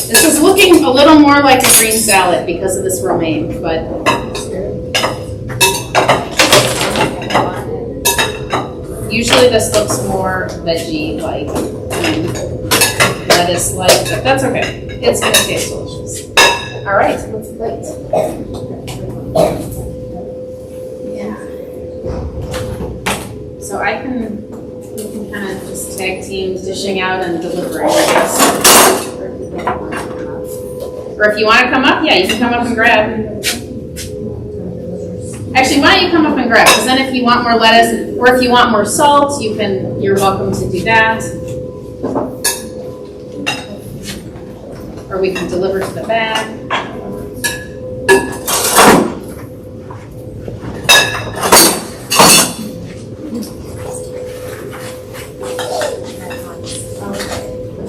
This is looking a little more like a green salad because of this romaine, but usually this looks more veggie-like and lettuce-like, but that's okay. It's gonna taste delicious. All right, let's plate. Yeah. So we can kind of just tag team dishing out and delivering, I guess. Or if you want to come up, yeah, you can come up and grab. Actually, why don't you come up and grab? Because then if you want more lettuce, or if you want more salt, you're welcome to do that. Or we can deliver to the bag.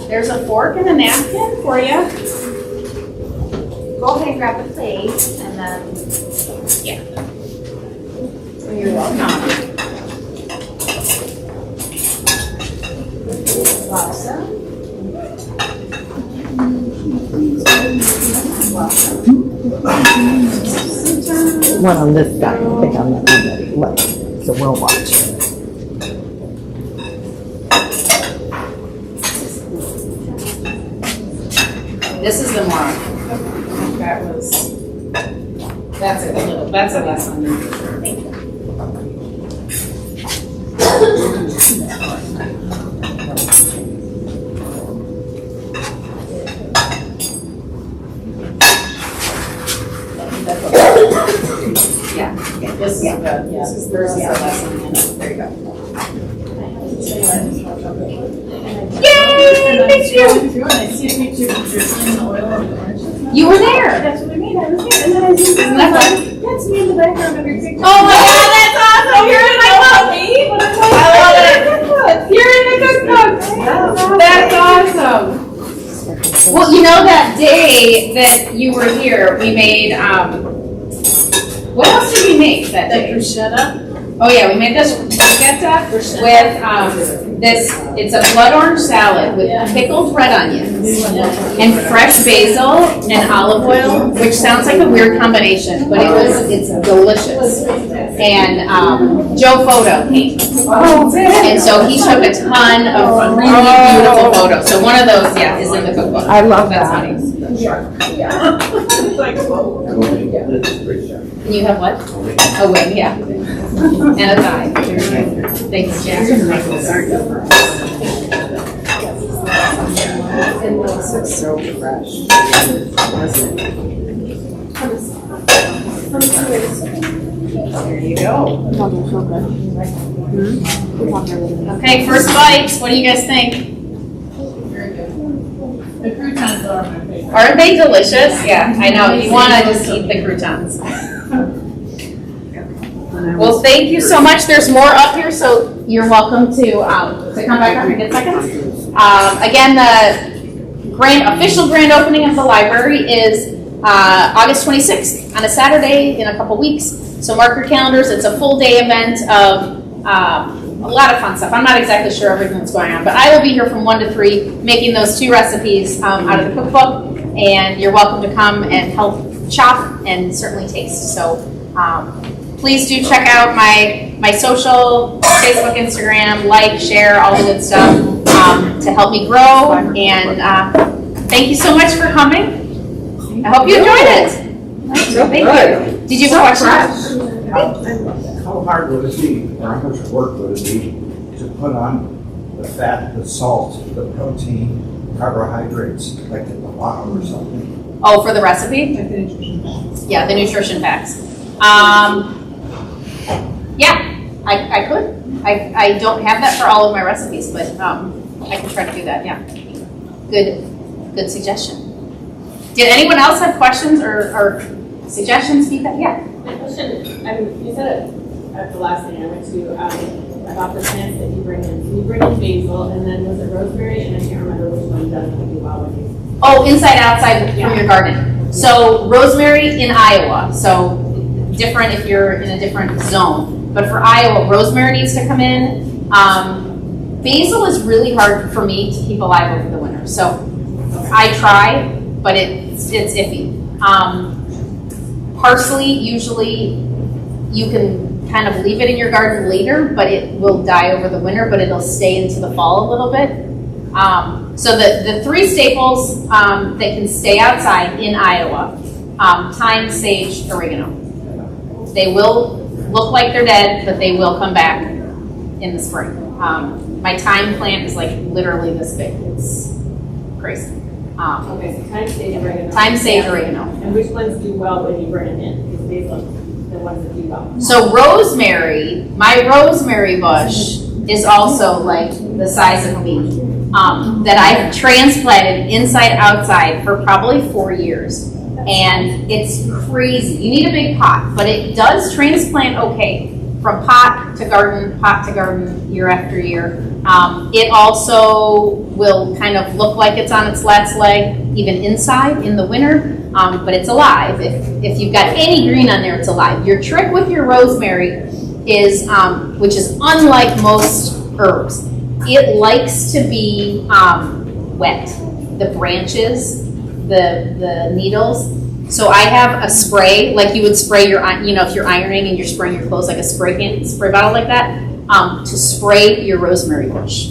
There's a fork and a napkin for you. Go ahead and grab the plate and then. Yeah. You're welcome. Awesome. One on this side, I think on the left. So we'll watch. This is the more. That's a lesson. Thank you. Yeah, this is good. Yeah, there's a lesson in it. There you go. Yay! Thank you. You were there. That's what I mean. I was there. And then I zoomed Isn't out. that fun? That's me in the background of your picture. Oh my God, that's awesome! You're in my book. I love it. You're in the cookbook. That's awesome. Well, you know that day that you were here, we made what else did we make that day? Bruschetta. Oh yeah, we made this bruschetta with this. It's a blood orange salad with pickled red onions and fresh basil and olive oil, which sounds like a weird combination, but it's delicious. And Joe Photo came, and so he took a ton of really beautiful photos. So one of those, yeah, is in the cookbook. I love That's that. funny. And you have what? A wing, yeah. And a thigh. Thanks, Jack. It looks so fresh. There you go. Okay, first bites. What do you guys think? The croutons are my favorite. Aren't they delicious? Yeah, I know. You want to just eat the croutons. Well, thank you so much. There's more up here, so you're welcome to come back up and get seconds. Again, the official grand opening of the library is August 26th on a Saturday in a couple weeks. So mark your calendars. It's a full day event of a lot of fun stuff. I'm not exactly sure everything that's going on, but I will be here from 1 to 3 making those 2 recipes out of the cookbook, and you're welcome to come and help chop and certainly taste. So please do check out my social, Facebook, Instagram, like, share, all the good stuff to help me grow. And thank you so much for coming. I hope you enjoyed it. Thank you. Did you have a question? How hard would it be, or how much work would it be to put on the fat, the salt, the protein, carbohydrates, like in the bottle or something? Oh, for the recipe? Yeah, the nutrition packs. Yeah, I could. I don't have that for all of my recipes, but I can try to do that, yeah. Good suggestion. Did anyone else have questions or suggestions, feedback? Yeah. My question, you said it at the last thing I went to about the plants that you bring in. You bring in basil, and then was it rosemary? And I can't remember which one doesn't do well with you. Oh, inside, outside from your garden. So rosemary in Iowa. So different if you're in a different zone. But for Iowa, rosemary needs to come in. Basil is really hard for me to keep alive over the winter. So I try, but it's iffy. Parsley, usually you can kind of leave it in your garden later, but it will die over the winter, but it'll stay into the fall a little bit. So the 3 staples that can stay outside in Iowa, thyme, sage, oregano. They will look like they're dead, but they will come back in the spring. My thyme plant is like literally this big. It's crazy. Okay, so thyme, sage, oregano. Thyme, sage, oregano. And which ones do well when you bring them in? Because basil, the ones that do well. So rosemary, my rosemary bush is also like the size of me. That I've transplanted inside outside for probably 4 years. And it's crazy. You need a big pot, but it does transplant okay from pot to garden, year after year. It also will kind of look like it's on its last leg, even inside in the winter, but it's alive. If you've got any green on there, it's alive. Your trick with your rosemary is, which is unlike most herbs, it likes to be wet. The branches, the needles. So I have a spray, like you would spray your, if you're ironing and you're spraying your clothes, like a spray bottle like that, to spray your rosemary bush.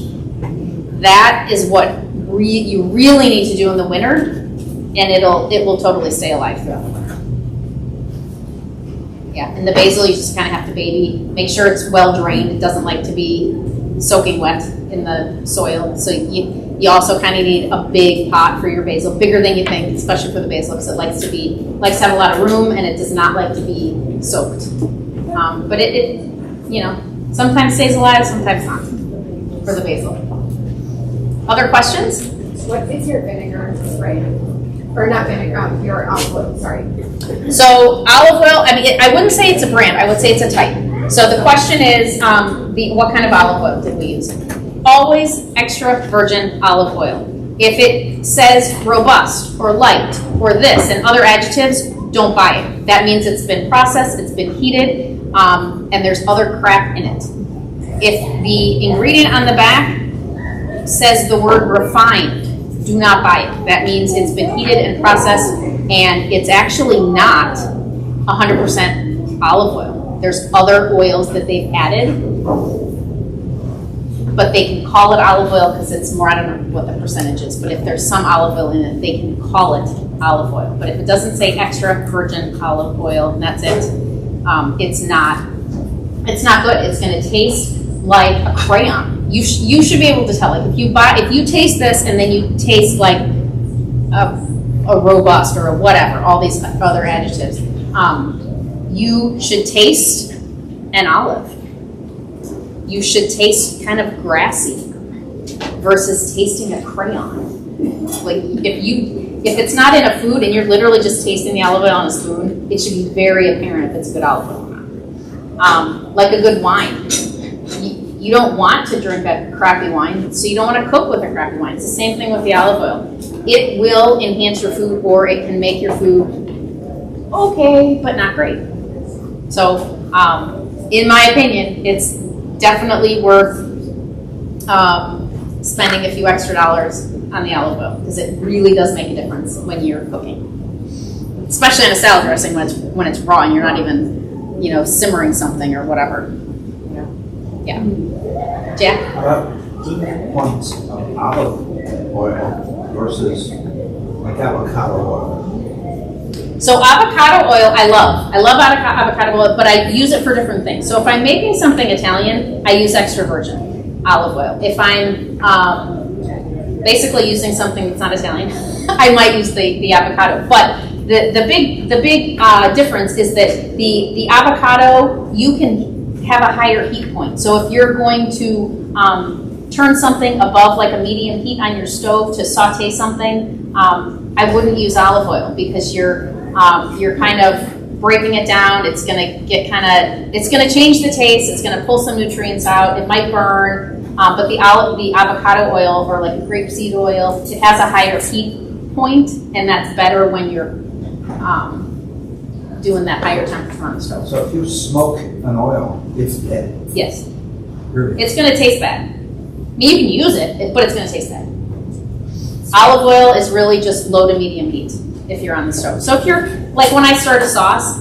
That is what you really need to do in the winter, and it will totally stay alive throughout the winter. Yeah, and the basil you just kind of have to baby. Make sure it's well drained. It doesn't like to be soaking wet in the soil. So you also kind of need a big pot for your basil, bigger than you think, especially for the basil, because it likes to have a lot of room, and it does not like to be soaked. But it sometimes stays alive, sometimes not for the basil. Other questions? What is your vinegar spray? Or not vinegar, your olive oil, sorry. So olive oil, I wouldn't say it's a brand, I would say it's a type. So the question is, what kind of olive oil did we use? Always extra virgin olive oil. If it says robust or light or this and other adjectives, don't buy it. That means it's been processed, it's been heated, and there's other crap in it. If the ingredient on the back says the word refined, do not buy it. That means it's been heated and processed, and it's actually not 100% olive oil. There's other oils that they've added, but they can call it olive oil because it's more, I don't know what the percentage is, but if there's some olive oil in it, they can call it olive oil. But if it doesn't say extra virgin olive oil, and that's it, it's not good. It's going to taste like a crayon. You should be able to tell. Like if you taste this and then you taste like a robust or a whatever, all these other adjectives, you should taste an olive. You should taste kind of grassy versus tasting a crayon. Like if it's not in a food and you're literally just tasting the olive oil on a spoon, it should be very apparent if it's good olive oil or not. Like a good wine. You don't want to drink a crappy wine, so you don't want to cook with a crappy wine. It's the same thing with the olive oil. It will enhance your food, or it can make your food okay, but not great. So, in my opinion, it's definitely worth spending a few extra dollars on the olive oil because it really does make a difference when you're cooking, especially in a salad dressing when it's raw and you're not even, simmering something or whatever. Yeah. Jack? Key points of olive oil versus like avocado oil. So avocado oil, I love avocado oil, but I use it for different things. So if I'm making something Italian, I use extra virgin olive oil. If I'm basically using something that's not Italian, I might use the avocado. But the big difference is that the avocado, you can have a higher heat point. So if you're going to turn something above like a medium heat on your stove to saute something, I wouldn't use olive oil because you're kind of breaking it down. It's gonna it's gonna change the taste. It's gonna pull some nutrients out. It might burn, but the avocado oil or like grapeseed oil, it has a higher heat point, and that's better when you're doing that higher temperature on the stove. So if you smoke an oil, it's dead. Yes, Really? it's gonna taste bad. I mean, you can use it, but it's gonna taste bad. Olive oil is really just low to medium heat if you're on the stove. So if you're, like when I start a sauce,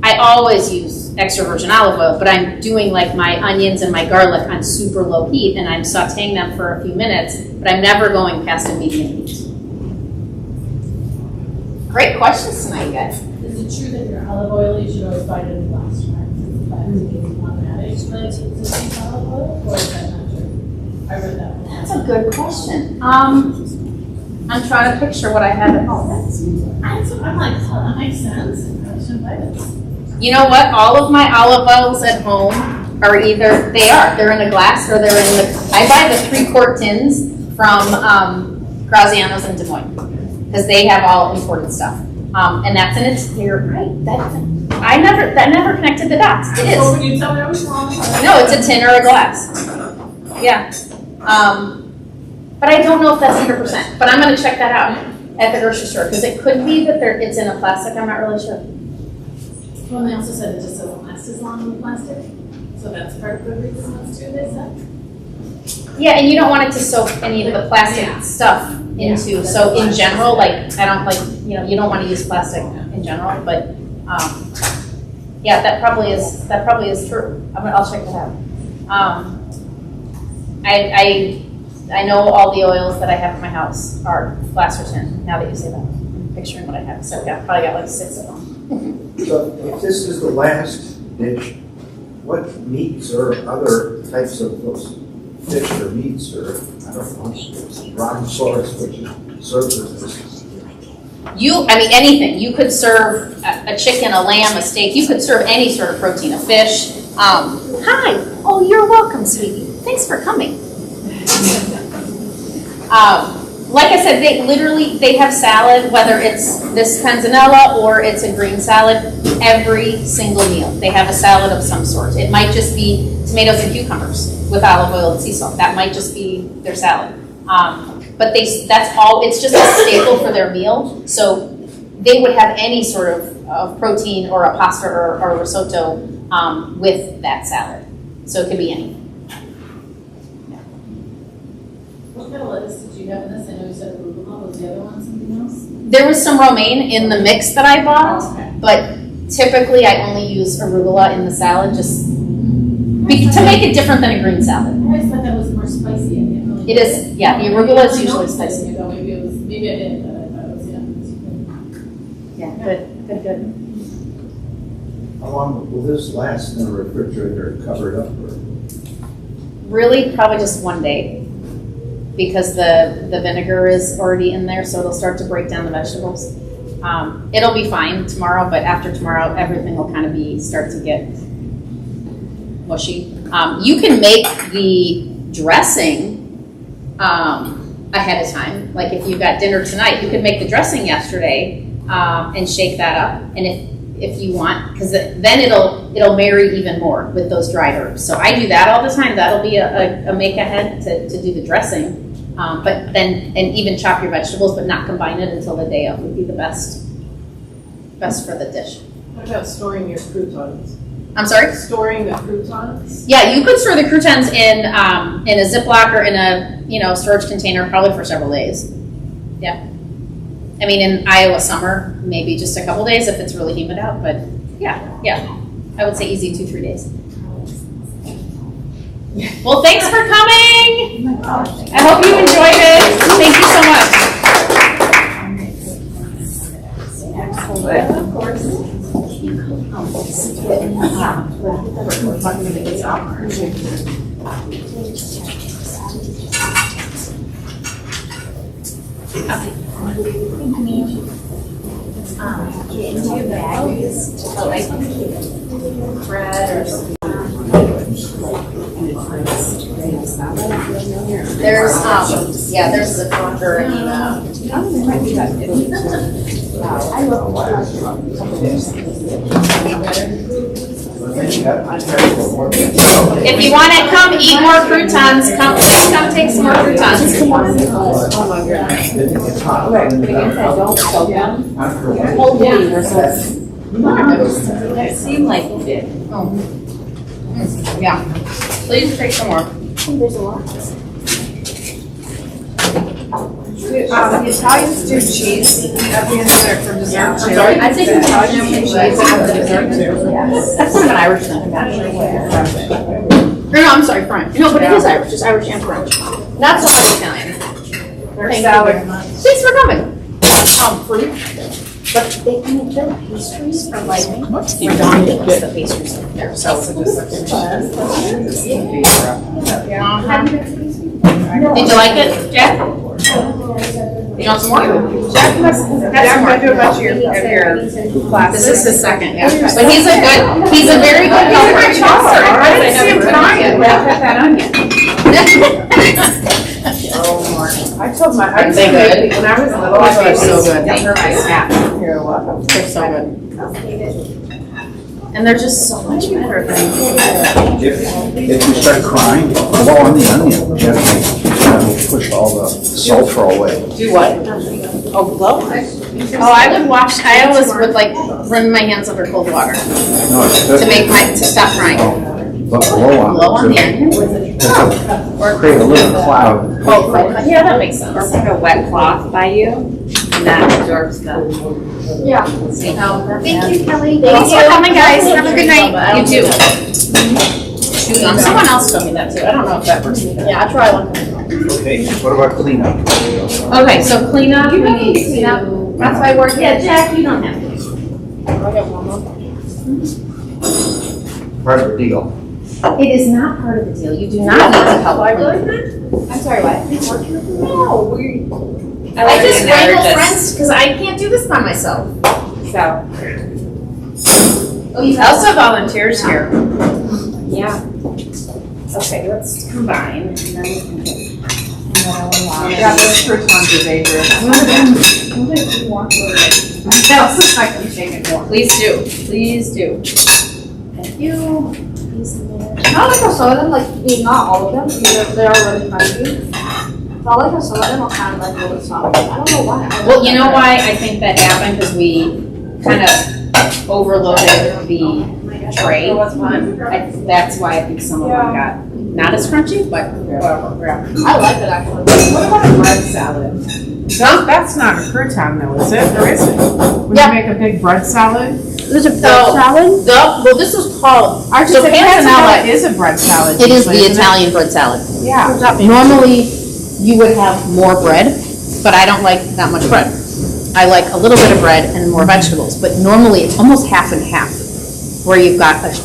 I always use extra virgin olive oil, but I'm doing like my onions and my garlic on super low heat and I'm sauteing them for a few minutes, but I'm never going past a medium heat. Great questions tonight, guys. Is it true that your olive oil, you should always buy it in a glass jar? Automatic, like to use olive oil, or is that not true? I read that one. That's a good question. I'm trying to picture what I have at home. I'm like, oh, that makes sense. I shouldn't buy this. You know what? All of my olive oils at home are either, they're in a glass or they're in I buy the 3-quart tins from Graziano's in Des Moines because they have all imported stuff. And that's in its, you're right, that never connected the dots. It is. So when you tell me I was wrong. No, it's a tin or a glass. Yeah. But I don't know if that's 100%. But I'm going to check that out at the grocery store because it could be that it's in a plastic. I'm not really sure. Well, they also said it just doesn't last as long with plastic. So that's part of the reason that's true, they said. Yeah, and you don't want it to soak any of the plastic stuff into. So in general, like I don't like you don't want to use plastic in general. But yeah, that probably is true. I'll check that out. I know all the oils that I have in my house are glass or tin, now that you say that. I'm picturing what I have. So I've probably got like 6 of them. So if this is the last dish, what meats or other types of those fish or meats or, I don't know, brontosaurus, which serves as this? Anything. You could serve a chicken, a lamb, a steak. You could serve any sort of protein, a fish. Hi. Oh, you're welcome, sweetie. Thanks for coming. Like I said, they have salad, whether it's this panzanella or it's a green salad, every single meal. They have a salad of some sort. It might just be tomatoes and cucumbers with olive oil and sea salt. That might just be their salad. But that's all, it's just a staple for their meal. So they would have any sort of protein or a pasta or a risotto with that salad. So it could be anything. What kind of lettuce did you have in this? I know you said arugula. Was the other one something else? There was some romaine in the mix that I bought, but typically I only use arugula in the salad just to make it different than a green salad. I always thought that was more spicy. I didn't really It is, yeah, the arugula is usually spicy. Maybe I did, but I thought it was, Yeah, good. How long will this last in the refrigerator covered up? Or? Really, probably just one day because the vinegar is already in there, so it'll start to break down the vegetables. It'll be fine tomorrow, but after tomorrow, everything will kind of start to get mushy. You can make the dressing ahead of time. Like if you got dinner tonight, you could make the dressing yesterday and shake that up. And if you want, because then it'll marry even more with those dried herbs. So I do that all the time. That'll be a make ahead to do the dressing. But then, and even chop your vegetables, but not combine it until the day of would be the best for the dish. What about storing your croutons? I'm sorry? Storing the croutons? Yeah, you could store the croutons in a Ziploc or in a, storage container probably for several days. Yeah. I mean, in Iowa summer, maybe just a couple days if it's really humid out, but yeah. I would say easy 2-3 days. Well, thanks for coming. I hope you enjoyed it. Thank you so much. Of course. There's the conquer and if you want to come eat more croutons, come take some more croutons. It seemed like you did. Yeah. Please take some more. There's a lot. The Italians do cheese at the end of their for dessert too. I think Italian cheese at the dessert too. That's not an Irish thing. No, I'm sorry, French. No, but it is Irish. It's Irish and French. Not so much Italian. Their salad. Thanks for coming. Fruit. But they can build pastries from like. Predominantly the pastries in there. So. Did you like it, Jack? You want some more? Jack must have to do a bunch of your classes. This is his second, yeah. But he's a very good helper. I didn't see him trying. Wrap that onion. I told my, I used to make, when I was little, I They're made so these good. for my snack. You're welcome. They're so good. And they're just so much better than. If you start crying, blow on the onion, gently, push all the sulfur away. Do what? Oh, blow? Oh, I always would like run my hands under cold water No, it's good. to stop crying. But blow on Blow on the onion? Create a little cloud. Oh, yeah, that makes sense. Or put a wet cloth by you, and that absorbs the. Yeah. Thank you, Kelly. Thanks for coming, guys. Have a good night. You too. Someone else told me that too. I don't know if that works. Yeah, I'll try one. Okay, what about cleanup? Okay, so cleanup, we need to. That's why we're here. Yeah, Jack, you don't have to. Part of the deal. It is not part of the deal. You do not need to help. I'm sorry, what? No, I just wrangle friends because I can't do this by myself. So, Oh, you Elsa volunteers here. Yeah. Okay, let's combine and then we can get. Yeah, those croutons are dangerous. Elsa's not gonna take it more. Please do. Please do. Thank you. Not like some of them, like, not all of them, because they're already crunchy. But like some of them are kind of like really soft. I don't know why. Well, you know why I think that happened? Because we kind of overloaded the tray. That's why I think some of them got not as crunchy, but whatever. I like it actually. What about a bread salad? That's not a crouton though, is it? Or is it? Would Yeah. you make a big bread salad? There's a salad? Well, this is called, so Panzanella Panzanella, is a bread salad. it is usually, the isn't it? Italian bread salad. Yeah. Normally, you would have more bread, but I don't like that much bread. I like a little bit of bread and more vegetables, but normally it's almost half and half, where you've got it's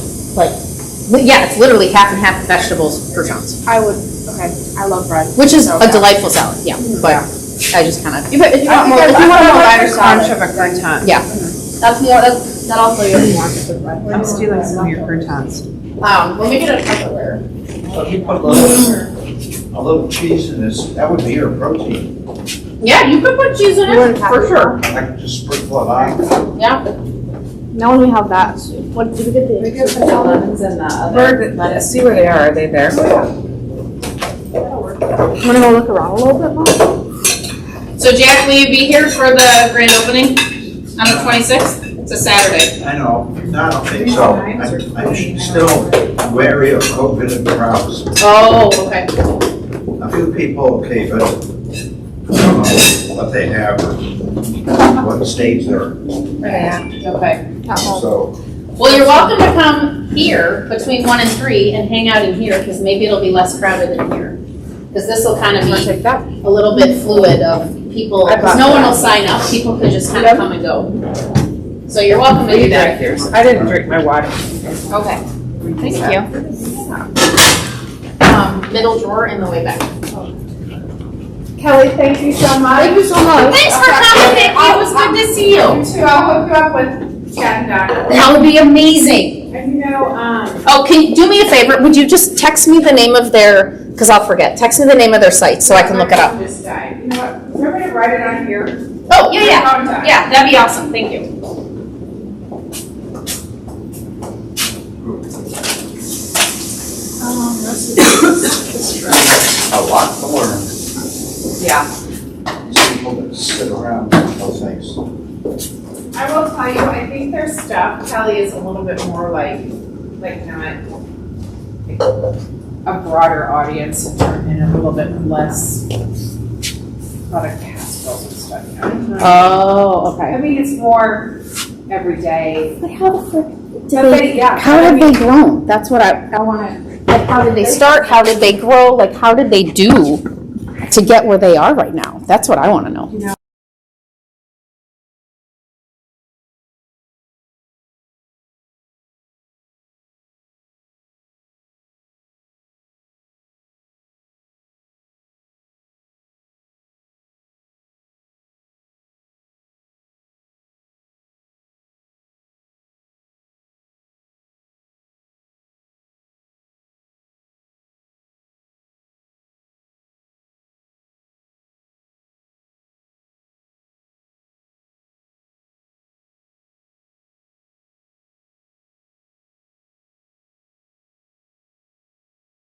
literally half and half vegetables croutons, I love bread. which is a delightful salad, yeah, but I just kind of, If you want more, if you want a more lighter crunch salad, of a crouton. yeah. that also you want with bread. I'm stealing some of your croutons. Let me get a Tupperware. So if you put a little cheese in this, that would be your protein. Yeah, you could put cheese in it, for sure, I could just sprinkle it on. yeah. Now when we have that, what did we get We could put the lemons in the other. Let's see where they are. Are they there? Want to go look around a little bit more? So Jack, will you be here for the grand opening on the 26th? It's a Saturday. I know, no, I don't think so. I'm still wary of COVID and crowds. Oh, okay. A few people, okay, but I don't know what they have or what stage they're Okay. so. Well, you're welcome to come here between 1 and 3 and hang out in here, because maybe it'll be less crowded in here. Because this will kind of Wanna be take that? a little bit fluid of people, I because bought no one that. will sign up, people could just kind of come and go. So you're welcome to do that. I didn't drink my water. Okay, thank you. Middle drawer in the way back. Kelly, thank you so much. Thank you so much. Thanks for coming, Nikki, it was good to see you. You too, I'll hook you up with Chad and Donna. That would be amazing. And you know, Oh, can you do me a favor? Would you just text me the name of their, because I'll forget. Text me the name of their site so I can look it up. This guy. You know what, we're gonna write it on here. Oh, yeah, yeah. Contact. Yeah, that'd be awesome. Thank you. A lot to learn. Yeah. These people that sit around and know things. I will tell you, I think their stuff, Kelly, is a little bit more like not like a broader audience and a little bit less lot of Catskills and stuff, you know? Oh, okay. I mean, it's more everyday. But how the frick But did they, yeah, how I have mean- they grown? That's what I wanna, like, how did they start? How did they grow? Like, how did they do to get where they are right now? That's what I wanna know. You know,